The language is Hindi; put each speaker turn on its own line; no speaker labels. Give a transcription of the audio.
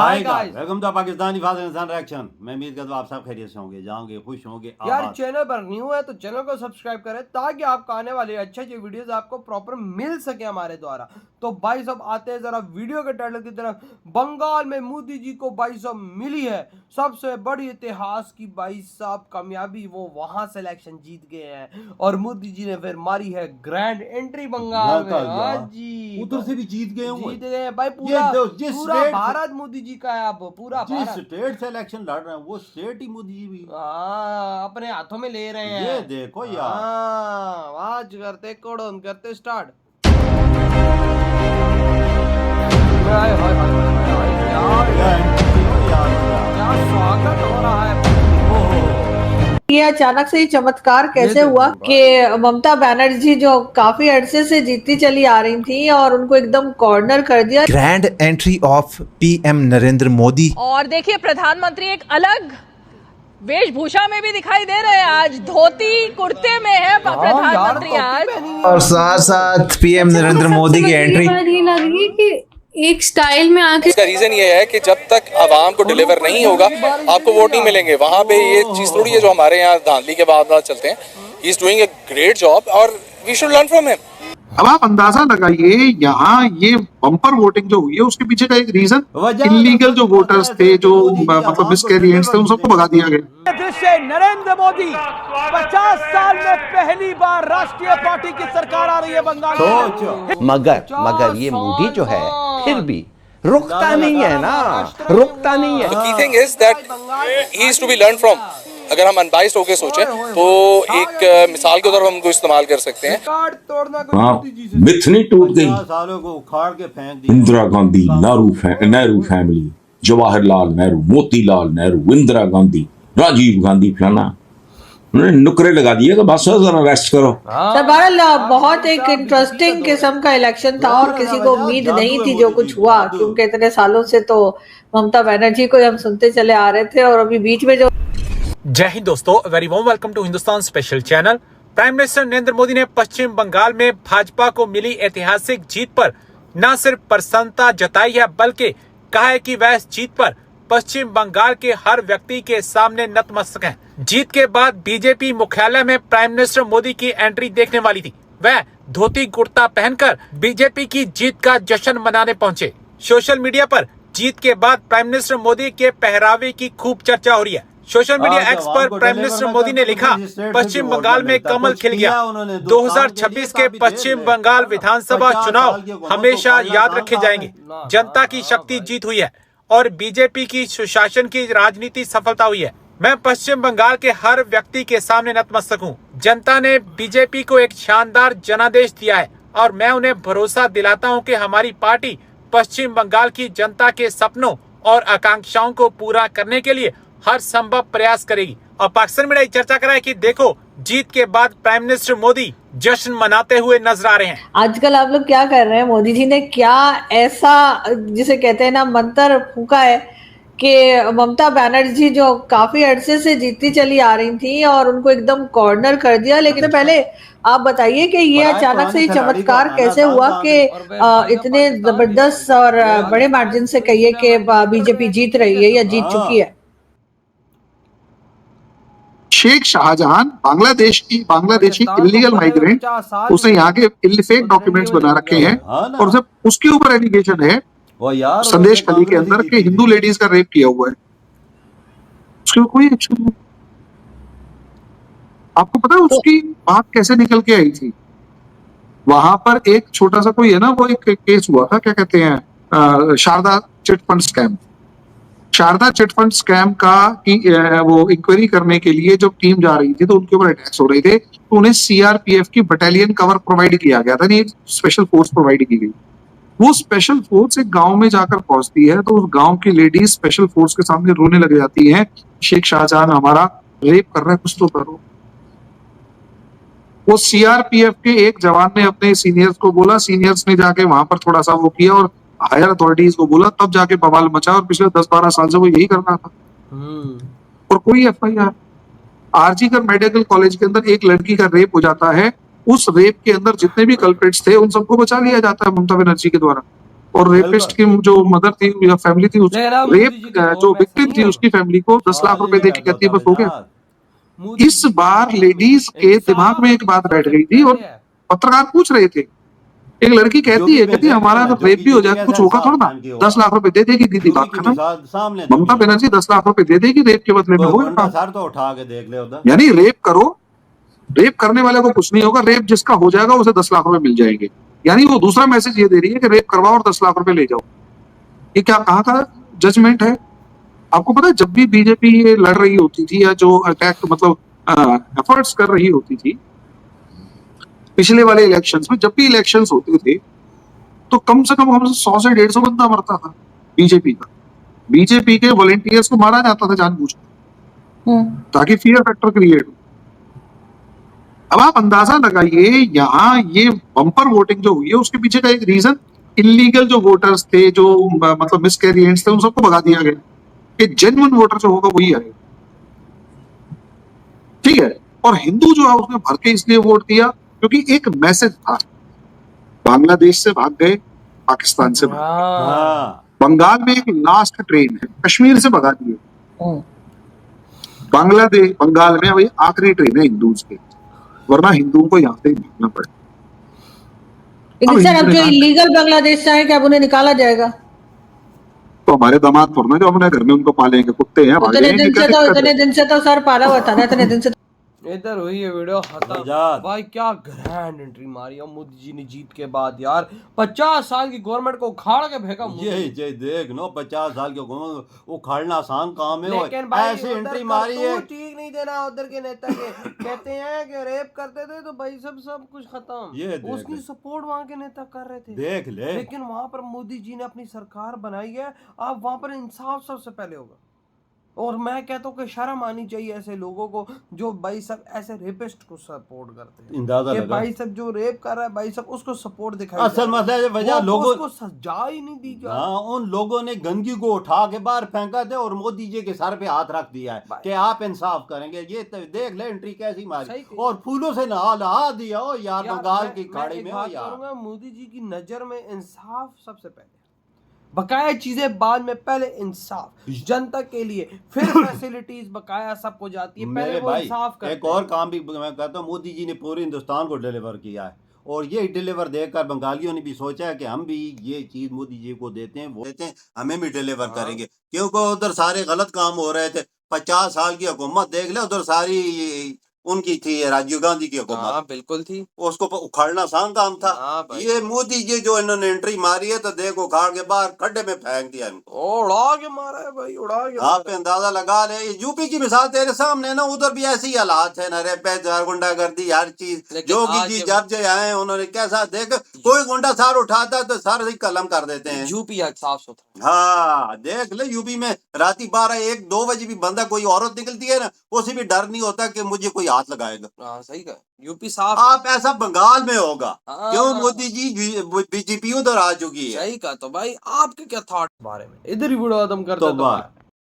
Hi guys, welcome to Pakistani father इंसान रिएक्शन। मैं उम्मीद करता हूँ आप सब खैरियत से होंगे, जाओगे, खुश होंगे।
यार चैनल पर न्यू है तो चैनल को सब्सक्राइब करें ताकि आपको आने वाली अच्छी अच्छी वीडियोस आपको प्रॉपर मिल सके हमारे द्वारा। तो भाई साहब आते हैं जरा वीडियो के टाइटल की तरफ। बंगाल में मोदी जी को भाई साहब मिली है सबसे बड़ी इतिहास की भाई साहब कामयाबी, वो वहां से इलेक्शन जीत गए हैं और मोदी जी ने फिर मारी है ग्रैंड एंट्री बंगाल में। हाँ जी,
उधर से भी जीत गए
हैं भाई। पूरा भारत मोदी जी का है, अब पूरा
जिस
भारत
स्टेट से इलेक्शन लड़ रहे हैं वो स्टेट ही मोदी जी भी
अपने हाथों में ले रहे हैं।
ये देखो यार,
आज करते कोडन करते स्टार्ट। क्या स्वागत हो रहा है।
ये अचानक से ही चमत्कार कैसे हुआ कि ममता बनर्जी जो काफी अरसे से जीतती चली आ रही थी और उनको एकदम कॉर्नर कर दिया।
Grand entry of PM Narendra Modi.
और देखिए प्रधानमंत्री एक अलग वेशभूषा में भी दिखाई दे रहे हैं, आज धोती कुर्ते में है प्रधानमंत्री आज।
और साथ साथ पीएम नरेंद्र मोदी की एंट्री
लगी कि एक स्टाइल में आके।
इसका रीजन ये है कि जब तक आवाम को डिलीवर नहीं होगा आपको वोट नहीं मिलेंगे। वहाँ पे ये चीज थोड़ी है जो हमारे यहाँ धांधली के बाद चलते हैं। He is doing a great job और we should learn from him.
अब आप अंदाजा लगाइए, यहाँ ये बम्पर वोटिंग जो हुई है उसके पीछे का एक रीजन इलीगल जो वोटर्स थे, जो मतलब मिसकैरियंस थे, उन सबको भगा दिया गया।
दृश्य नरेंद्र मोदी 50 साल में पहली बार राष्ट्रीय पार्टी की सरकार आ रही है बंगाल में।
मगर ये मोदी जो है फिर भी रुकता नहीं है ना, रुकता नहीं है।
The key thing is that he is to be learned from। अगर हम अनबाइस्ड होकर सोचें तो एक मिसाल के तौर पर हम उनको इस्तेमाल कर सकते हैं।
मिथ नहीं टूट गई।
सालों को उखाड़ के फेंक दी।
इंदिरा गांधी, नेहरू फैमिली, जवाहरलाल नेहरू, मोतीलाल नेहरू, इंदिरा गांधी, राजीव गांधी, फलाना उन्होंने नुकरे लगा दिए कि बस जरा रेस्ट करो।
सर बहरहाल बहुत एक इंटरेस्टिंग किस्म का इलेक्शन था और किसी को उम्मीद नहीं थी जो कुछ हुआ, क्योंकि इतने सालों से तो ममता बनर्जी को हम सुनते चले आ रहे थे और अभी बीच में जो।
जय हिंद दोस्तों, very warm welcome to Hindustan special channel. Prime minister Narendra Modi ने पश्चिम बंगाल में भाजपा को मिली ऐतिहासिक जीत पर न सिर्फ प्रसन्नता जताई है बल्कि कहा है कि वह इस जीत पर पश्चिम बंगाल के हर व्यक्ति के सामने नतमस्तक हैं। जीत के बाद बीजेपी मुख्यालय में प्राइम मिनिस्टर मोदी की एंट्री देखने वाली थी। वह धोती कुर्ता पहनकर बीजेपी की जीत का जश्न मनाने पहुंचे। सोशल मीडिया पर जीत के बाद प्राइम मिनिस्टर मोदी के पहरावे की खूब चर्चा हो रही है। सोशल मीडिया एक्स पर प्राइम मिनिस्टर मोदी ने लिखा, पश्चिम बंगाल में कमल खिल गया। 2026 के पश्चिम बंगाल विधानसभा चुनाव हमेशा याद रखे जाएंगे। जनता की शक्ति जीत हुई है और बीजेपी की सुशासन की राजनीति सफलता हुई है। मैं पश्चिम बंगाल के हर व्यक्ति के सामने नतमस्तक हूँ। जनता ने बीजेपी को एक शानदार जनादेश दिया है और मैं उन्हें भरोसा दिलाता हूँ कि हमारी पार्टी पश्चिम बंगाल की जनता के सपनों और आकांक्षाओं को पूरा करने के लिए हर संभव प्रयास करेगी। और पाकिस्तान मीडिया चर्चा करा है कि देखो जीत के बाद प्राइम मिनिस्टर मोदी जश्न मनाते हुए नजर आ रहे हैं।
आजकल आप लोग क्या कर रहे हैं, मोदी जी ने क्या ऐसा जिसे कहते हैं ना मंत्र फूका है कि ममता बनर्जी जो काफी अरसे से जीतती चली आ रही थी और उनको एकदम कॉर्नर कर दिया। लेकिन पहले आप बताइए कि ये अचानक से ही चमत्कार कैसे हुआ कि इतने जबरदस्त और बड़े मार्जिन से कहिए कि बीजेपी जीत रही है या जीत चुकी है।
शेख शाहजहां बांग्लादेशी इलीगल माइग्रेंट, उसने यहाँ के फेक डॉक्यूमेंट्स बना रखे हैं और जब उसके ऊपर एलिगेशन है संदेश खली के अंदर कि हिंदू लेडीज का रेप किया हुआ है, उसके कोई एक्शन नहीं। आपको पता है उसकी बात कैसे निकल के आई थी? वहां पर एक छोटा सा कोई है ना, वो एक केस हुआ था, क्या कहते हैं, Sharda chit fund scam. Sharda chit fund scam का की वो इंक्वायरी करने के लिए जब टीम जा रही थी तो उनके ऊपर अटैक्स हो रहे थे, तो उन्हें सीआरपीएफ की बटालियन कवर प्रोवाइड किया गया था, नहीं एक स्पेशल फोर्स प्रोवाइड की गई। वो स्पेशल फोर्स एक गांव में जाकर पहुंचती है तो उस गांव की लेडीज स्पेशल फोर्स के सामने रोने लग जाती है, शेख शाहजहां हमारा रेप कर रहा है, कुछ तो करो। वो सीआरपीएफ के एक जवान ने अपने सीनियर्स को बोला, सीनियर्स ने जाके वहां पर थोड़ा सा वो किया और हायर अथॉरिटीज को बोला, तब जाके बवाल मचा और पिछले 10-12 साल से वो यही कर रहा था। और कोई एफआईआर। आरजीकर मेडिकल कॉलेज के अंदर एक लड़की का रेप हो जाता है, उस रेप के अंदर जितने भी कल्प्रिट्स थे उन सबको बचा लिया जाता है ममता बनर्जी के द्वारा। और रेपिस्ट की जो मदर थी या फैमिली थी, उस
लेकिन अब मोदी जी
रेप
के दौर
जो
में
विक्टिम
ऐसा
थी
नहीं
उसकी फैमिली को 10 लाख रुपए दे के कहती है बस हो गया।
मोदी
इस बार लेडीज के दिमाग में एक बात बैठ गई थी और पत्रकार पूछ रहे थे, एक लड़की कहती है हमारा अगर रेप भी हो जाए कुछ होगा थोड़ा ना, 10 लाख रुपए दे देगी दीदी, बात खत्म। ममता बनर्जी 10 लाख रुपए दे देगी रेप के बदले में, हो गया।
सर तो उठा के देख ले उधर।
यानी रेप करो, रेप करने वाले को कुछ नहीं होगा, रेप जिसका हो जाएगा उसे 10 लाख रुपए मिल जाएंगे। यानी वो दूसरा मैसेज ये दे रही है कि रेप करवाओ और 10 लाख रुपए ले जाओ। ये क्या कहा था जजमेंट है? आपको पता है जब भी बीजेपी ये लड़ रही होती थी या जो अटैक मतलब एफर्ट्स कर रही होती थी पिछले वाले इलेक्शंस में, जब भी इलेक्शंस होते थे तो कम से कम 100 से 150 बंदा मरता था बीजेपी का। बीजेपी के वॉलंटियर्स को मारा जाता था जानबूझकर ताकि फियर फैक्टर क्रिएट हो। अब आप अंदाजा लगाइए, यहाँ ये बम्पर वोटिंग जो हुई है उसके पीछे का एक रीजन इलीगल जो वोटर्स थे, जो मतलब मिसकैरिएंट्स थे, उन सबको भगा दिया गया कि जेन्युइन वोटर जो होगा वही आएगा, ठीक है। और हिंदू जो है उसने भर के इसलिए वोट दिया क्योंकि एक मैसेज था, बांग्लादेश से भाग गए, पाकिस्तान से भाग गए, बंगाल में एक लास्ट ट्रेन है, कश्मीर से भगा दिए, बांग्लादेश बंगाल में वही आखिरी ट्रेन है हिंदूज के, वरना हिंदुओं को यहाँ से भागना पड़े।
लेकिन सर अब जो इलीगल बांग्लादेश से आए क्या अब उन्हें निकाला जाएगा?
तो हमारे दामाद थोड़ा ना जो अपने घर में उनको पालेंगे, कुत्ते हैं।
इतने दिन से तो सर पाला हुआ था ना, इतने दिन से।
इधर हुई है वीडियो खत्म। भाई क्या ग्रैंड एंट्री मारी है मोदी जी ने जीत के बाद यार। 50 साल की गवर्नमेंट को उखाड़ के फेंका।
ये देख नो 50 साल की गवर्नमेंट उखाड़ना आसान काम है।
लेकिन भाई
ऐसी एंट्री मारी है,
ठीक नहीं देना उधर के नेता के। कहते हैं कि रेप करते थे तो भाई सब कुछ खत्म। उसकी सपोर्ट वहाँ के नेता कर रहे थे,
देख ले।
लेकिन वहाँ पर मोदी जी ने अपनी सरकार बनाई है, अब वहाँ पर इंसाफ सबसे पहले होगा। और मैं कहता हूँ कि शर्म आनी चाहिए ऐसे लोगों को जो भाई सब ऐसे रेपिस्ट को सपोर्ट करते हैं कि भाई सब जो रेप कर रहा है भाई सब उसको सपोर्ट दिखाई।
असल मसला है वजह लोगों
को सजा ही नहीं दी जा।
हाँ, उन लोगों ने गंदगी को उठा के बाहर फेंका थे और मोदी जी के सर पे हाथ रख दिया है कि आप इंसाफ करेंगे। ये देख ले एंट्री कैसी मारी और फूलों से नहा दिया हो यार बंगाल की खाड़ी में। यार
मोदी जी की नजर में इंसाफ सबसे पहले, बकाया चीजें बाद में, पहले इंसाफ जनता के लिए, फिर फैसिलिटीज बकाया सबको जाती है, पहले वो इंसाफ करते हैं।
एक और काम भी मैं कहता हूँ, मोदी जी ने पूरे हिंदुस्तान को डिलीवर किया है और ये डिलीवर देखकर बंगालियों ने भी सोचा है कि हम भी ये चीज मोदी जी को देते हैं, वो देते हैं, हमें भी डिलीवर करेंगे। क्योंकि उधर सारे गलत काम हो रहे थे। 50 साल की हुकूमत देख ले, उधर सारी उनकी थी, राजीव गांधी की हुकूमत।
बिल्कुल थी,
उसको उखाड़ना आसान काम था। ये मोदी जी जो इन्होंने एंट्री मारी है तो देखो उखाड़ के बाहर खड्डे में फेंक दिया इनको, उड़ा के मारा है भाई, उड़ा के। आप अंदाजा लगा ले, यूपी की मिसाल तेरे सामने ना, उधर भी ऐसी हालात है ना, रेप गुंडागर्दी हर चीज। योगी जी जब से आए उन्होंने कैसा देख, कोई गुंडा सार उठाता है तो सार ही कलम कर देते हैं।
यूपी साफ सुथरा।
हाँ देख ले, यूपी में राती 12-1-2 बजे भी बंदा कोई औरत निकलती है ना, उसे भी डर नहीं होता कि मुझे कोई हाथ लगाएगा।
सही कहा, यूपी साफ।
आप ऐसा बंगाल में होगा क्यों? मोदी जी बीजेपी उधर आ चुकी है।
सही कहा। तो भाई आपके क्या थॉट बारे में? इधर ही वीडियो खत्म करते हैं।